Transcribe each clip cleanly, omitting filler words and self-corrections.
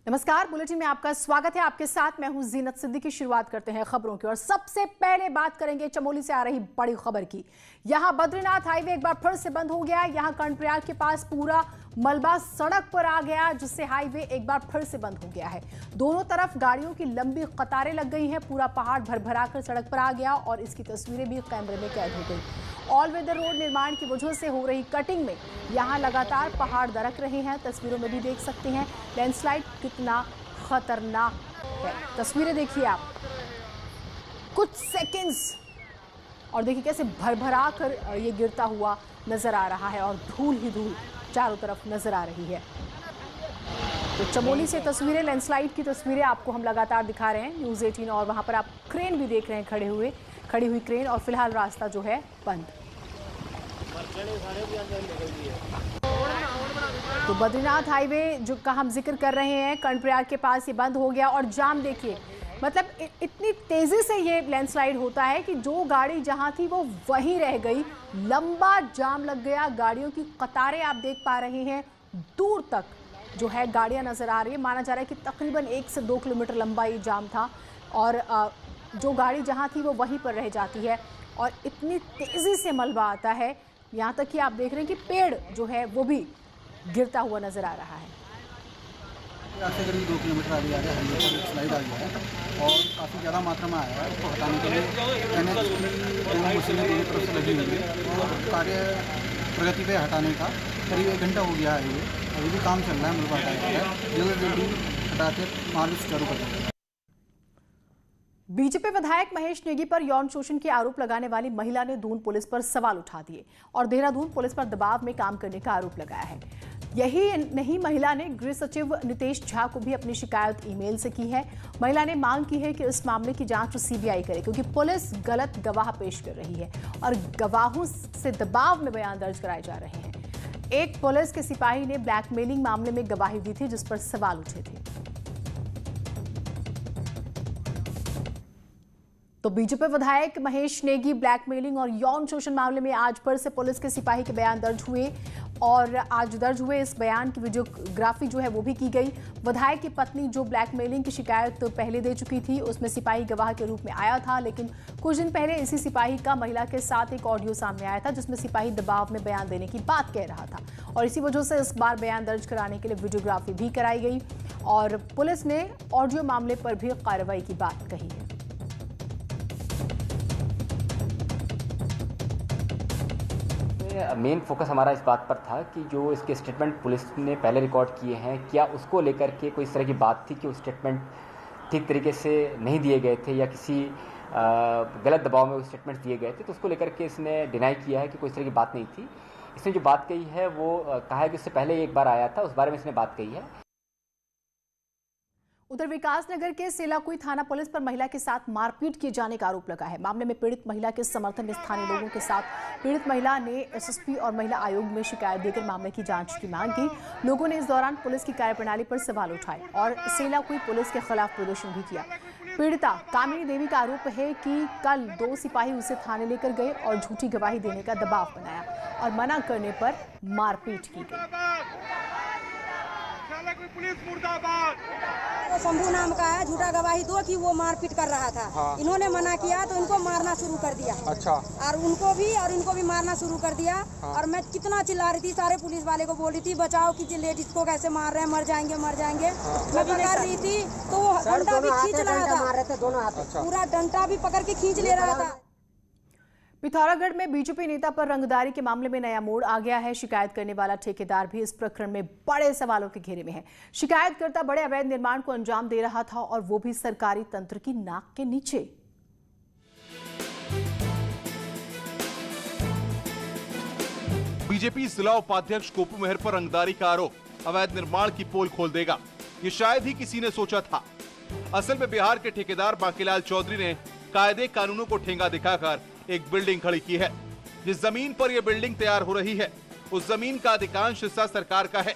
नमस्कार, बुलेटिन में आपका स्वागत है। आपके साथ मैं हूं जीनत सिद्दीकी। शुरुआत करते हैं खबरों की और सबसे पहले बात करेंगे चमोली से आ रही बड़ी खबर की। यहां बद्रीनाथ हाईवे एक बार फिर से बंद हो गया। यहां कर्णप्रयाग के पास पूरा मलबा सड़क पर आ गया, जिससे हाईवे एक बार फिर से बंद हो गया है। दोनों तरफ गाड़ियों की लंबी कतारें लग गई हैं। पूरा पहाड़ भरभरा कर सड़क पर आ गया और इसकी तस्वीरें भी कैमरे में कैद हो गई। ऑल वेदर रोड निर्माण की वजह से हो रही कटिंग में यहां लगातार पहाड़ दरक रहे हैं। तस्वीरों में भी देख सकते हैं लैंडस्लाइड कितना खतरनाक है। तस्वीरें देखिए आप, कुछ सेकंड्स और देखिए कैसे भरभरा कर ये गिरता हुआ नजर आ रहा है और धूल ही धूल चारों तरफ नजर आ रही है। तो चमोली से तस्वीरें, लैंडस्लाइड की तस्वीरें आपको हम लगातार दिखा रहे हैं न्यूज़ 18 और वहां पर आप क्रेन भी देख रहे हैं खड़ी हुई क्रेन, और फिलहाल रास्ता जो है बंद। तो बद्रीनाथ हाईवे जो का हम जिक्र कर रहे हैं, कर्णप्रयाग के पास ये बंद हो गया और जाम देखिए, मतलब इतनी तेजी से ये लैंडस्लाइड होता है कि जो गाड़ी जहां थी वो वहीं रह गई। लंबा जाम लग गया, गाड़ियों की कतारें आप देख पा रहे हैं, दूर तक जो है गाड़ियां नजर आ रही है। माना जा रहा है कि तकरीबन 1 से 2 किलोमीटर लंबा ये जाम था और जो गाड़ी जहां थी वो वहीं पर रह जाती है और इतनी तेजी से मलबा आता है, यहाँ तक कि आप देख रहे हैं कि पेड़ जो है वो भी गिरता हुआ नजर आ रहा है। यहाँ से करीब 2 किलोमीटर आगे आ गया, हाईवे पर स्लाइड आ गया है और काफ़ी ज़्यादा मात्रा में आया है। उसको हटाने के लिए NH की दोनों मशीनें दोनों तरफ से लगी हुई है और कार्य प्रगति पे हटाने का करीब 1 घंटा हो गया है। अभी भी काम चल रहा है, मलबा हटाया है, जल्दी हटा के माल सुचारू कर देंगे। बीजेपी विधायक महेश नेगी पर यौन शोषण के आरोप लगाने वाली महिला ने दून पुलिस पर सवाल उठा दिए और देहरादून पुलिस पर दबाव में काम करने का आरोप लगाया है। यही नहीं, महिला ने गृह सचिव नितेश झा को भी अपनी शिकायत ईमेल से की है। महिला ने मांग की है कि इस मामले की जांच सीबीआई करे, क्योंकि पुलिस गलत गवाह पेश कर रही है और गवाहों से दबाव में बयान दर्ज कराए जा रहे हैं। एक पुलिस के सिपाही ने ब्लैकमेलिंग मामले में गवाही दी थी, जिस पर सवाल उठे थे। तो बीजेपी विधायक महेश नेगी ब्लैकमेलिंग और यौन शोषण मामले में आज फिर से पुलिस के सिपाही के बयान दर्ज हुए और आज दर्ज हुए इस बयान की वीडियोग्राफी जो है वो भी की गई। विधायक की पत्नी जो ब्लैकमेलिंग की शिकायत पहले दे चुकी थी, उसमें सिपाही गवाह के रूप में आया था, लेकिन कुछ दिन पहले इसी सिपाही का महिला के साथ एक ऑडियो सामने आया था जिसमें सिपाही दबाव में बयान देने की बात कह रहा था और इसी वजह से इस बार बयान दर्ज कराने के लिए वीडियोग्राफी भी कराई गई और पुलिस ने ऑडियो मामले पर भी कार्रवाई की बात कही है। मेन फोकस हमारा इस बात पर था कि जो इसके स्टेटमेंट पुलिस ने पहले रिकॉर्ड किए हैं, क्या उसको लेकर के कोई इस तरह की बात थी कि वो स्टेटमेंट ठीक तरीके से नहीं दिए गए थे या किसी गलत दबाव में वो स्टेटमेंट दिए गए थे, तो उसको लेकर के इसने डिनाई किया है कि कोई इस तरह की बात नहीं थी। इसने जो बात कही है वो कहा है कि उससे पहले एक बार आया था, उस बारे में इसने बात कही है। उधर विकासनगर के सेलाकुई थाना पुलिस पर महिला के साथ मारपीट किए जाने का आरोप लगा है। मामले में पीड़ित महिला के समर्थन में स्थानीय लोगों के साथ पीड़ित महिला ने एसएसपी और महिला आयोग में शिकायत देकर मामले की जांच की मांग की। लोगों ने इस दौरान पुलिस की कार्यप्रणाली पर सवाल उठाए और सेलाकुई पुलिस के खिलाफ प्रदर्शन भी किया। पीड़िता कामिनी देवी का आरोप है कि कल 2 सिपाही उसे थाने लेकर गए और झूठी गवाही देने का दबाव बनाया और मना करने पर मारपीट की गई। शंभू नाम का है, झूठा गवाही दो कि वो मारपीट कर रहा था। हाँ। इन्होंने मना किया तो इनको मारना शुरू कर दिया। अच्छा। और इनको भी मारना शुरू कर दिया। हाँ। और मैं कितना चिल्ला रही थी, सारे पुलिस वाले को बोल रही थी बचाओ कि लेडीज को कैसे मार रहे हैं, मर जाएंगे। हाँ। मैं पकड़ रही थी तो वो डंडा भी खींच रहा था, पूरा डंडा भी पकड़ के खींच ले रहा था। पिथौरागढ़ में बीजेपी नेता पर रंगदारी के मामले में नया मोड़ आ गया है। शिकायत करने वाला ठेकेदार भी इस प्रकरण में बड़े सवालों के घेरे में है। शिकायतकर्ता बड़े अवैध निर्माण को अंजाम दे रहा था और वो भी सरकारी तंत्र की नाक के नीचे। बीजेपी जिला उपाध्यक्ष गोपू मेहर पर रंगदारी का आरोप अवैध निर्माण की पोल खोल देगा, ये शायद ही किसी ने सोचा था। असल में बिहार के ठेकेदार बांकीलाल चौधरी ने कायदे कानूनों को ठेंगा दिखाकर एक बिल्डिंग खड़ी की है। जिस जमीन पर यह बिल्डिंग तैयार हो रही है उस जमीन का अधिकांश हिस्सा सरकार का है,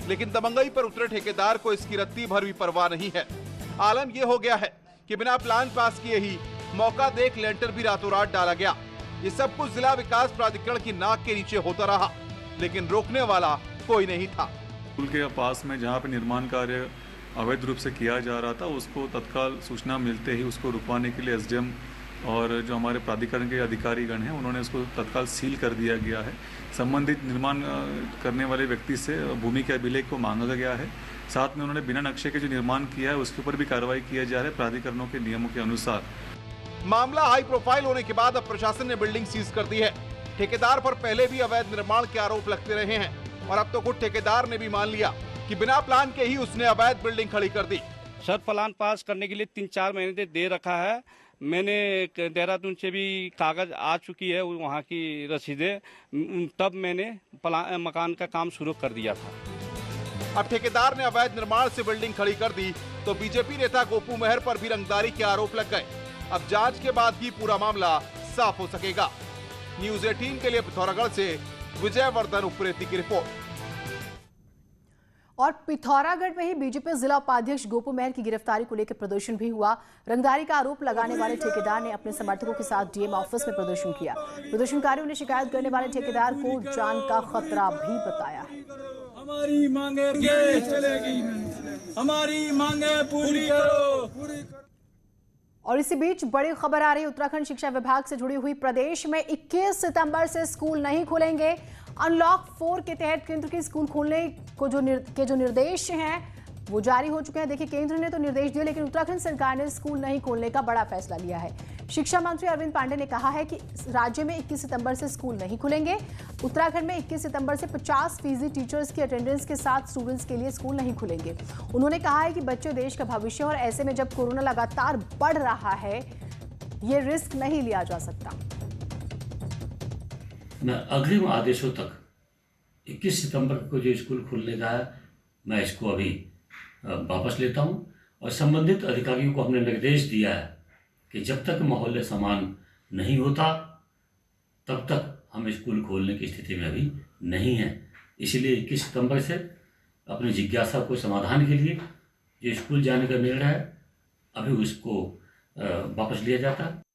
लेकिन दबंगई पर उतरे ठेकेदार को इसकी रत्ती भर भी परवाह नहीं है। आलम यह हो गया है कि बिना प्लान पास किए ही मौका देख लेंटर भी रातों रात डाला गया। ये सब कुछ जिला विकास प्राधिकरण की नाक के नीचे होता रहा, लेकिन रोकने वाला कोई नहीं था। पुल के पास में जहाँ पे निर्माण कार्य अवैध रूप से किया जा रहा था, उसको तत्काल सूचना मिलते ही उसको रुकवाने के लिए एसडीएम और जो हमारे प्राधिकरण के अधिकारीगण हैं उन्होंने उसको तत्काल सील कर दिया गया है। संबंधित निर्माण करने वाले व्यक्ति से भूमि के अभिलेख को मांगा गया है। साथ में उन्होंने बिना नक्शे के जो निर्माण किया है उसके ऊपर भी कार्रवाई किया जा रहा है प्राधिकरणों के नियमों के अनुसार। मामला हाई प्रोफाइल होने के बाद अब प्रशासन ने बिल्डिंग सीज कर दी है। ठेकेदार पर पहले भी अवैध निर्माण के आरोप लगते रहे हैं और अब तो खुद ठेकेदार ने भी मान लिया कि बिना प्लान के ही उसने अवैध बिल्डिंग खड़ी कर दी। सर, प्लान पास करने के लिए 3-4 महीने दे रखा है। मैंने देहरादून से भी कागज आ चुकी है, वहाँ की रसीदें, तब मैंने मकान का काम शुरू कर दिया था। अब ठेकेदार ने अवैध निर्माण से बिल्डिंग खड़ी कर दी तो बीजेपी नेता गोपू मेहर पर भी रंगदारी के आरोप लग गए। अब जांच के बाद ही पूरा मामला साफ हो सकेगा। न्यूज़ 18 के लिए पिथौरागढ़ से विजयवर्धन उप्रेती की रिपोर्ट। और पिथौरागढ़ में ही बीजेपी जिला उपाध्यक्ष गोपू मेहर की गिरफ्तारी को लेकर प्रदर्शन भी हुआ। रंगदारी का आरोप लगाने वाले ठेकेदार ने अपने समर्थकों के साथ डीएम ऑफिस में प्रदर्शन किया। प्रदर्शनकारियों ने शिकायत करने वाले ठेकेदार को जान का खतरा भी बताया है। हमारी मांगे चलेगी, हमारी मांगे पूरी करो। और इसी बीच बड़ी खबर आ रही है उत्तराखंड शिक्षा विभाग से जुड़ी हुई। प्रदेश में 21 सितंबर से स्कूल नहीं खुलेंगे। अनलॉक 4 के तहत केंद्र के स्कूल खोलने को जो निर्देश हैं वो जारी हो चुके हैं। देखिए, केंद्र ने तो निर्देश दिए लेकिन उत्तराखंड सरकार ने स्कूल नहीं खोलने का बड़ा फैसला लिया है। शिक्षा मंत्री अरविंद पांडे ने कहा है कि राज्य में 21 सितंबर से स्कूल नहीं खुलेंगे। उत्तराखंड में 21 सितंबर से 50% टीचर्स की अटेंडेंस के साथ स्टूडेंट्स के लिए स्कूल नहीं खुलेंगे। उन्होंने कहा है कि बच्चे देश का भविष्य और ऐसे में जब कोरोना लगातार बढ़ रहा है ये रिस्क नहीं लिया जा सकता। मैं अग्रिम आदेशों तक 21 सितंबर को जो स्कूल खुलने का है मैं इसको अभी वापस लेता हूं और संबंधित अधिकारियों को हमने निर्देश दिया है कि जब तक माहौल समान नहीं होता तब तक हम स्कूल खोलने की स्थिति में अभी नहीं हैं। इसलिए 21 सितंबर से अपनी जिज्ञासा को समाधान के लिए जो स्कूल जाने का निर्णय है अभी उसको वापस लिया जाता है।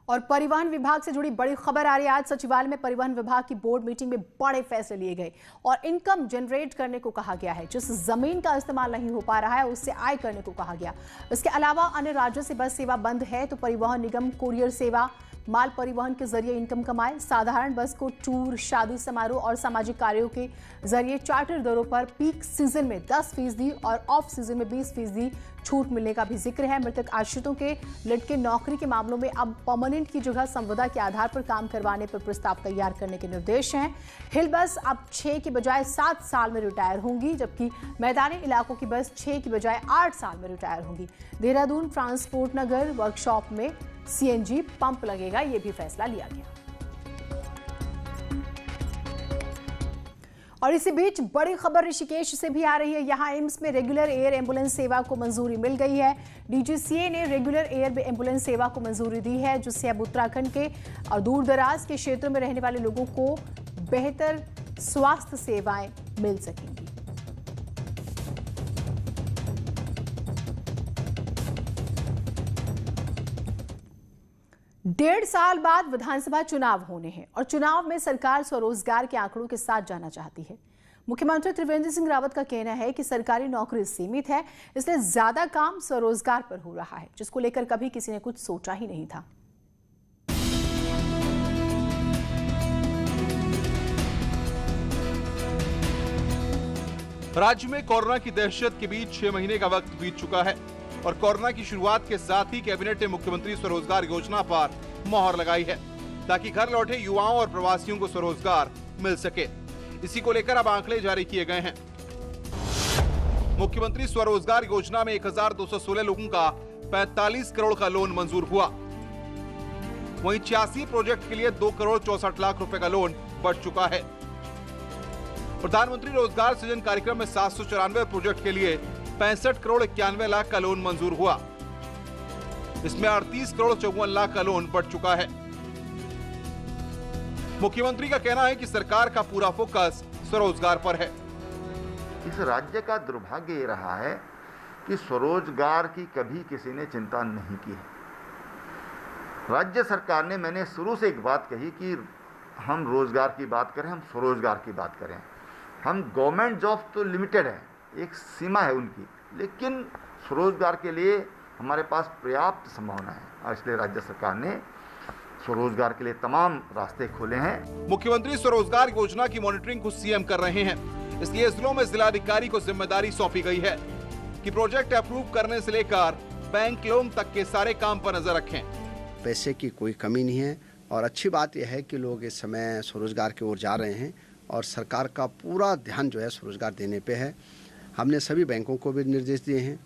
और परिवहन विभाग से जुड़ी बड़ी खबर आ रही है। आज सचिवालय में परिवहन विभाग की बोर्ड मीटिंग में बड़े फैसले लिए गए और इनकम जनरेट करने को कहा गया है। जिस जमीन का इस्तेमाल नहीं हो पा रहा है उससे आय करने को कहा गया। इसके अलावा अन्य राज्यों से बस सेवा बंद है तो परिवहन निगम कुरियर सेवा माल परिवहन के जरिए इनकम कमाए। साधारण बस को टूर, शादी समारोह और सामाजिक कार्यों के जरिए चार्टर दरों पर पीक सीजन में 10% और ऑफ सीजन में 20% छूट मिलने का भी जिक्र है। मृतक आश्रितों के लटके नौकरी के मामलों में अब परमानेंट की जगह संविदा के आधार पर काम करवाने पर प्रस्ताव तैयार करने के निर्देश हैं। हिल बस अब 6 की बजाय 7 साल में रिटायर होंगी, जबकि मैदानी इलाकों की बस 6 की बजाय 8 साल में रिटायर होंगी। देहरादून ट्रांसपोर्ट नगर वर्कशॉप में सीएनजी पंप लगेगा, यह भी फैसला लिया गया। और इसी बीच बड़ी खबर ऋषिकेश से भी आ रही है। यहां एम्स में रेगुलर एयर एम्बुलेंस सेवा को मंजूरी मिल गई है। डीजीसीए ने रेगुलर एयर एम्बुलेंस सेवा को मंजूरी दी है, जिससे अब उत्तराखंड के और दूर दराज के क्षेत्रों में रहने वाले लोगों को बेहतर स्वास्थ्य सेवाएं मिल सकेंगी। 1.5 साल बाद विधानसभा चुनाव होने हैं और चुनाव में सरकार स्वरोजगार के आंकड़ों के साथ जाना चाहती है। मुख्यमंत्री त्रिवेंद्र सिंह रावत का कहना है कि सरकारी नौकरी सीमित है, इसलिए ज्यादा काम स्वरोजगार पर हो रहा है, जिसको लेकर कभी किसी ने कुछ सोचा ही नहीं था। राज्य में कोरोना की दहशत के बीच 6 महीने का वक्त बीत चुका है और कोरोना की शुरुआत के साथ ही कैबिनेट ने मुख्यमंत्री स्वरोजगार योजना पर मोहर लगाई है, ताकि घर लौटे युवाओं और प्रवासियों को स्वरोजगार मिल सके। इसी को लेकर अब आंकड़े जारी किए गए हैं। मुख्यमंत्री स्वरोजगार योजना में 1216 लोगों का 45 करोड़ का लोन मंजूर हुआ। वहीं 86 प्रोजेक्ट के लिए 2 करोड़ 64 लाख रुपए का लोन बढ़ चुका है। प्रधानमंत्री रोजगार सृजन कार्यक्रम में 794 प्रोजेक्ट के लिए 65 करोड़ 91 लाख का लोन मंजूर हुआ। इसमें 38 करोड़ 54 लाख का लोन बढ़ चुका है। मुख्यमंत्री का कहना है कि सरकार का पूरा फोकस स्वरोजगार पर है। इस राज्य का दुर्भाग्य ये रहा है कि स्वरोजगार की कभी किसी ने चिंता नहीं की है। राज्य सरकार ने, मैंने शुरू से एक बात कही कि हम रोजगार की बात करें, हम स्वरोजगार की बात करें। हम गवर्नमेंट जॉब तो लिमिटेड है, एक सीमा है उनकी, लेकिन स्वरोजगार के लिए हमारे पास पर्याप्त संभावना है और इसलिए राज्य सरकार ने स्वरोजगार के लिए तमाम रास्ते खोले हैं। मुख्यमंत्री स्वरोजगार योजना की मॉनिटरिंग खुद सीएम कर रहे हैं, इसलिए जिलों में जिलाधिकारी को जिम्मेदारी सौंपी गई है कि प्रोजेक्ट अप्रूव करने से लेकर बैंक लोन तक के सारे काम पर नजर रखें। पैसे की कोई कमी नहीं है और अच्छी बात यह है कि लोग इस समय स्वरोजगार की ओर जा रहे हैं और सरकार का पूरा ध्यान जो है स्वरोजगार देने पे है। हमने सभी बैंकों को भी निर्देश दिए हैं।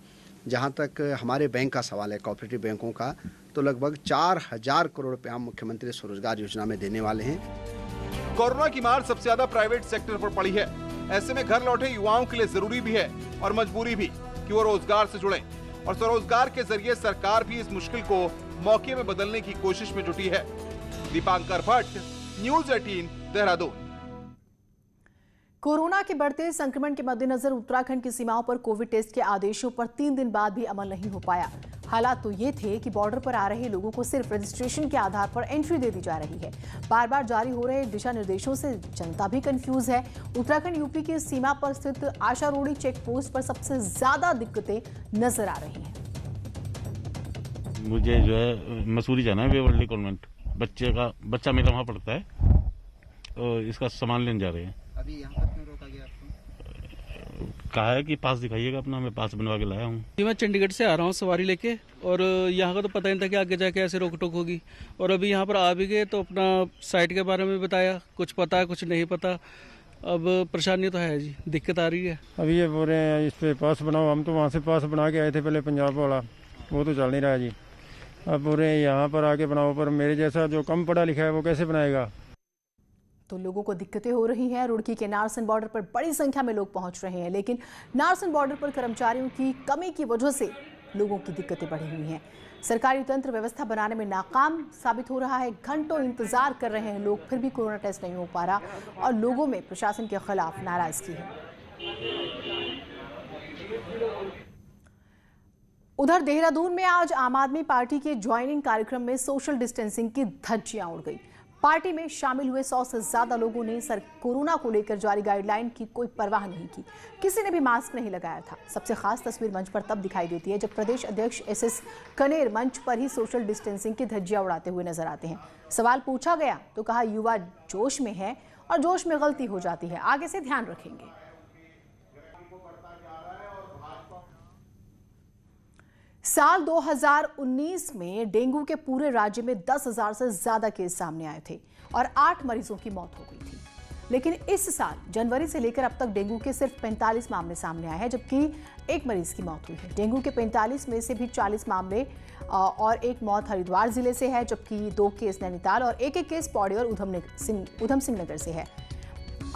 जहां तक हमारे बैंक का सवाल है, कोऑपरेटिव बैंकों का, तो लगभग 4000 करोड़ रुपए हम मुख्यमंत्री स्वरोजगार योजना में देने वाले हैं। कोरोना की मार सबसे ज्यादा प्राइवेट सेक्टर पर पड़ी है। ऐसे में घर लौटे युवाओं के लिए जरूरी भी है और मजबूरी भी कि वो रोजगार से जुड़ें और स्वरोजगार के जरिए सरकार भी इस मुश्किल को मौके में बदलने की कोशिश में जुटी है। दीपांकर भट्ट, न्यूज़ 18, देहरादून। कोरोना के बढ़ते संक्रमण के मद्देनजर उत्तराखंड की सीमाओं पर कोविड टेस्ट के आदेशों पर 3 दिन बाद भी अमल नहीं हो पाया। हालात तो ये थे कि बॉर्डर पर आ रहे लोगों को सिर्फ रजिस्ट्रेशन के आधार पर एंट्री दे दी जा रही है। बार बार जारी हो रहे दिशा निर्देशों से जनता भी कंफ्यूज है। उत्तराखंड यूपी की सीमा पर स्थित आशा रोड़ी चेक पोस्ट पर सबसे ज्यादा दिक्कतें नजर आ रही हैं। मुझे जो है मसूरी जाना है, वेवर्ली कॉन्वेंट। बच्चा मेरा वहाँ पढ़ता है और इसका सामान लेने जा रहे हैं। अभी यहाँ पर क्यों रोका गया आपको? कहा है कि पास दिखाइएगा अपना, मैं पास बनवा के लाया हूँ। मैं चंडीगढ़ से आ रहा हूँ सवारी लेके और यहाँ का तो पता नहीं था कि आगे जाके ऐसे रोक टोक होगी और अभी यहाँ पर आ भी गए तो अपना साइट के बारे में बताया, कुछ पता है कुछ नहीं पता। अब परेशानी तो है जी, दिक्कत आ रही है। अभी ये बोल रहे हैं इस पे पास बनाओ। हम तो वहाँ से पास बना के आए थे पहले, पंजाब वाला, वो तो चल नहीं रहा है जी। अब बोल रहे हैं यहाँ पर आके बनाओ, पर मेरे जैसा जो कम पढ़ा लिखा है वो कैसे बनाएगा? तो लोगों को दिक्कतें हो रही हैं। रुड़की के नारसन बॉर्डर पर बड़ी संख्या में लोग पहुंच रहे हैं, लेकिन नारसन बॉर्डर पर कर्मचारियों की कमी की वजह से लोगों की दिक्कतें बढ़ी हुई हैं। सरकारी तंत्र व्यवस्था बनाने में नाकाम साबित हो रहा है। घंटों इंतजार कर रहे हैं लोग, फिर भी कोरोना टेस्ट नहीं हो पा रहा और लोगों में प्रशासन के खिलाफ नाराजगी है। उधर देहरादून में आज आम आदमी पार्टी के ज्वाइनिंग कार्यक्रम में सोशल डिस्टेंसिंग की धज्जियां उड़ गई। पार्टी में शामिल हुए 100 से ज्यादा लोगों ने कोरोना को लेकर जारी गाइडलाइन की कोई परवाह नहीं की। किसी ने भी मास्क नहीं लगाया था। सबसे खास तस्वीर मंच पर तब दिखाई देती है जब प्रदेश अध्यक्ष SS कनेर मंच पर ही सोशल डिस्टेंसिंग की धज्जियां उड़ाते हुए नजर आते हैं। सवाल पूछा गया तो कहा युवा जोश में है और जोश में गलती हो जाती है, आगे से ध्यान रखेंगे। साल 2019 में डेंगू के पूरे राज्य में 10,000 से ज्यादा केस सामने आए थे और 8 मरीजों की मौत हो गई थी। लेकिन इस साल जनवरी से लेकर अब तक डेंगू के सिर्फ 45 मामले सामने आए हैं, जबकि 1 मरीज की मौत हुई है। डेंगू के 45 में से भी 40 मामले और 1 मौत हरिद्वार जिले से है, जबकि 2 केस नैनीताल और 1 केस पौड़ी और उधम सिंह नगर से है।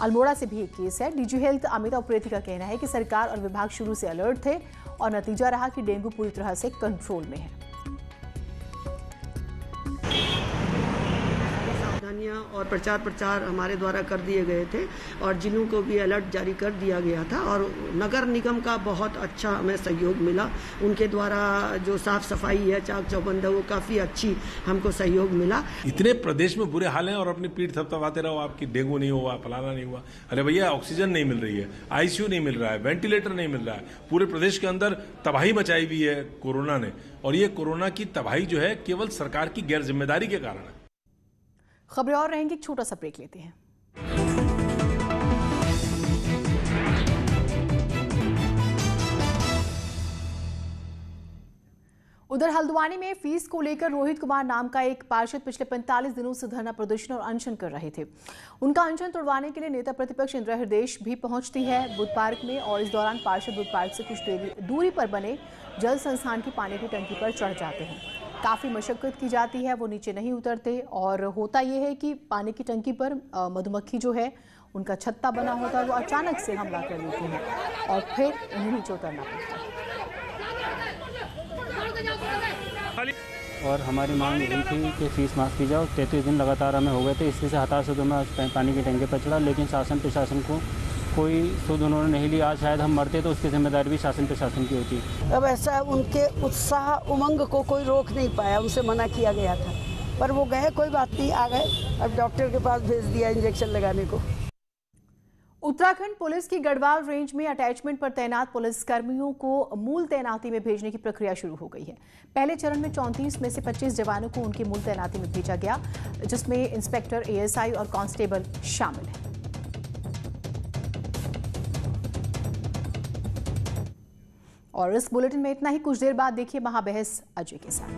अल्मोड़ा से भी 1 केस है। डीजी हेल्थ अमिता उप्रेती का कहना है कि सरकार और विभाग शुरू से अलर्ट थे और नतीजा रहा कि डेंगू पूरी तरह से कंट्रोल में है। सावधानियां और प्रचार हमारे द्वारा कर दिए गए थे और जिलों को भी अलर्ट जारी कर दिया गया था और नगर निगम का बहुत अच्छा हमें सहयोग मिला। उनके द्वारा जो साफ सफाई है, चाक चौबंद है, वो काफ़ी अच्छी हमको सहयोग मिला। इतने प्रदेश में बुरे हाल हैं और अपनी पीठ थपथपाते रहो आपकी डेंगू नहीं हुआ, फलाना नहीं हुआ। अरे भैया, ऑक्सीजन नहीं मिल रही है, ICU नहीं मिल रहा है, वेंटिलेटर नहीं मिल रहा है। पूरे प्रदेश के अंदर तबाही मचाई हुई है कोरोना ने और ये कोरोना की तबाही जो है केवल सरकार की गैर जिम्मेदारी के कारण है। खबरें और रहेंगी, एक छोटा सा ब्रेक लेते हैं। उधर हल्द्वानी में फीस को लेकर रोहित कुमार नाम का एक पार्षद पिछले 45 दिनों से धरना प्रदर्शन और अनशन कर रहे थे। उनका अनशन तोड़वाने के लिए नेता प्रतिपक्ष इंदिरा हृदयेश भी पहुंचती है बुद्ध पार्क में और इस दौरान पार्षद बुद्ध पार्क से कुछ दूरी पर बने जल संस्थान की पानी की टंकी पर चढ़ जाते हैं। काफ़ी मशक्कत की जाती है, वो नीचे नहीं उतरते और होता ये है कि पानी की टंकी पर मधुमक्खी जो है उनका छत्ता बना होता है, वो अचानक से हमला कर लेती हैं और फिर उन्हें नीचे उतरना पड़ता है। और हमारी मांग यही थी कि फीस माफ़ की जाओ। 33 दिन लगातार हमें हो गए थे, इससे हताश होकर मैं आज पानी की टंकी पर चढ़ा, लेकिन शासन प्रशासन को कोई सुध उन्होंने नहीं लिया। आज शायद हम मरते तो उसकी जिम्मेदारी भी शासन प्रशासन की होती। अब ऐसा उनके उत्साह उमंग को कोई रोक नहीं पाया, उनसे मना किया गया था पर वो गए, कोई बात नहीं, आ गए। अब डॉक्टर के पास भेज दिया इंजेक्शन लगाने को। उत्तराखंड पुलिस की गढ़वाल रेंज में अटैचमेंट पर तैनात पुलिस कर्मियों को मूल तैनाती में भेजने की प्रक्रिया शुरू हो गई है। पहले चरण में 34 में से 25 जवानों को उनकी मूल तैनाती में भेजा गया, जिसमें इंस्पेक्टर, एएसआई और कांस्टेबल शामिल हैं। और इस बुलेटिन में इतना ही। कुछ देर बाद देखिए महाबहस अजय के साथ।